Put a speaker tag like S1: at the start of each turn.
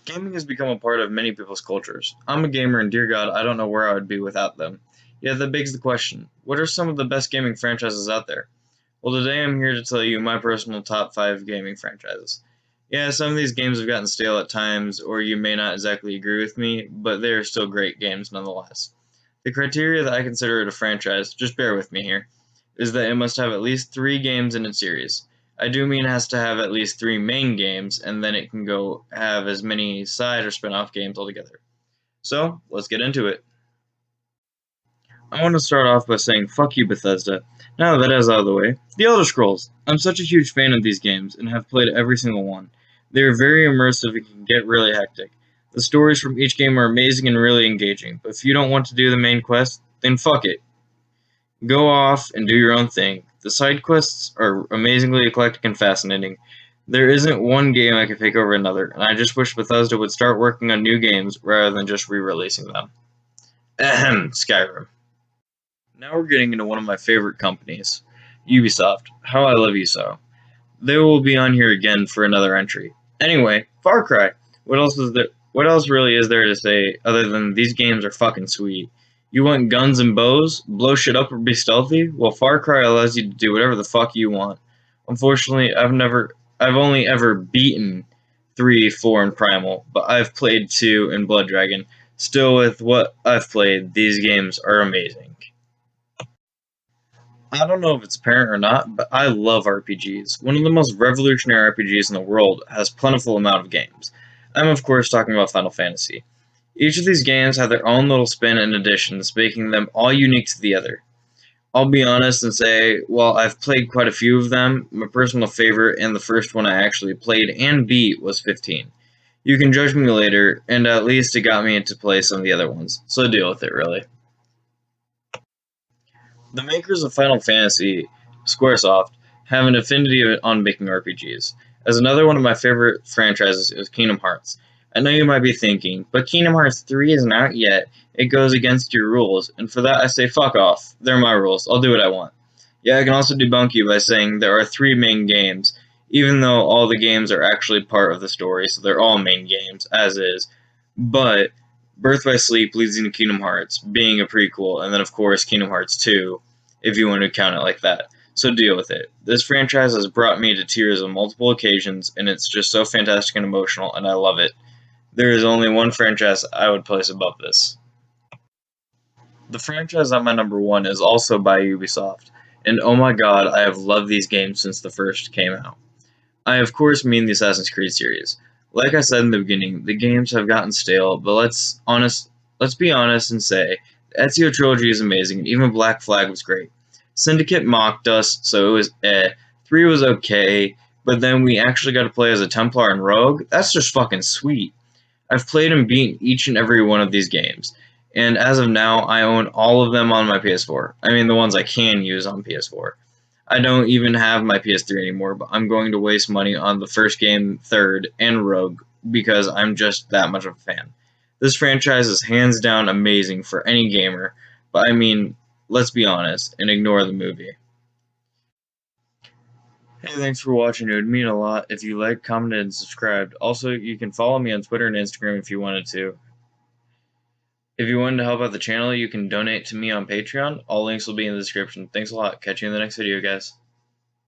S1: Gaming has become a part of many people's cultures. I'm a gamer, and dear God, I don't know where I would be without them. Yet that begs the question, what are some of the best gaming franchises out there? Well, today I'm here to tell you my personal top 5 gaming franchises. Yeah, some of these games have gotten stale at times, or you may not exactly agree with me, but they are still great games nonetheless. The criteria that I consider it a franchise, just bear with me here, is that it must have at least 3 games in its series. I do mean it has to have at least 3 main games, and then it can go have as many side or spin-off games altogether. So, let's get into it. I want to start off by saying fuck you, Bethesda. Now that is out of the way, The Elder Scrolls. I'm such a huge fan of these games and have played every single one. They are very immersive and can get really hectic. The stories from each game are amazing and really engaging, but if you don't want to do the main quest, then fuck it. Go off and do your own thing. The side quests are amazingly eclectic and fascinating. There isn't one game I could pick over another, and I just wish Bethesda would start working on new games rather than just re-releasing them. Ahem, Skyrim. Now we're getting into one of my favorite companies, Ubisoft. How I love you so. They will be on here again for another entry. Anyway, Far Cry. What else is there? What else really is there to say other than these games are fucking sweet? You want guns and bows, blow shit up or be stealthy? Well, Far Cry allows you to do whatever the fuck you want. Unfortunately, I've only ever beaten 3, 4, and Primal, but I've played 2 and Blood Dragon. Still, with what I've played, these games are amazing. I don't know if it's apparent or not, but I love RPGs. One of the most revolutionary RPGs in the world has plentiful amount of games. I'm of course talking about Final Fantasy. Each of these games have their own little spin and additions, making them all unique to the other. I'll be honest and say, while I've played quite a few of them, my personal favorite and the first one I actually played and beat was 15. You can judge me later, and at least it got me to play some of the other ones, so deal with it really. The makers of Final Fantasy, Squaresoft, have an affinity on making RPGs. As another one of my favorite franchises is Kingdom Hearts. I know you might be thinking, but Kingdom Hearts 3 isn't out yet. It goes against your rules, and for that I say fuck off. They're my rules. I'll do what I want. Yeah, I can also debunk you by saying there are 3 main games, even though all the games are actually part of the story, so they're all main games, as is. But Birth by Sleep leads into Kingdom Hearts, being a prequel, and then of course Kingdom Hearts 2, if you want to count it like that. So deal with it. This franchise has brought me to tears on multiple occasions, and it's just so fantastic and emotional, and I love it. There is only one franchise I would place above this. The franchise at my number 1 is also by Ubisoft, and oh my god, I have loved these games since the first came out. I of course mean the Assassin's Creed series. Like I said in the beginning, the games have gotten stale, but let's be honest and say the Ezio trilogy is amazing, and even Black Flag was great. Syndicate mocked us, so it was 3 was okay, but then we actually got to play as a Templar and Rogue. That's just fucking sweet. I've played and beaten each and every one of these games, and as of now, I own all of them on my PS4. I mean, the ones I can use on PS4. I don't even have my PS3 anymore, but I'm going to waste money on the first game, third, and Rogue because I'm just that much of a fan. This franchise is hands down amazing for any gamer, but I mean, let's be honest and ignore the movie. Hey, thanks for watching. It would mean a lot if you liked, commented, and subscribed. Also, you can follow me on Twitter and Instagram if you wanted to. If you wanted to help out the channel, you can donate to me on Patreon. All links will be in the description. Thanks a lot. Catch you in the next video, guys.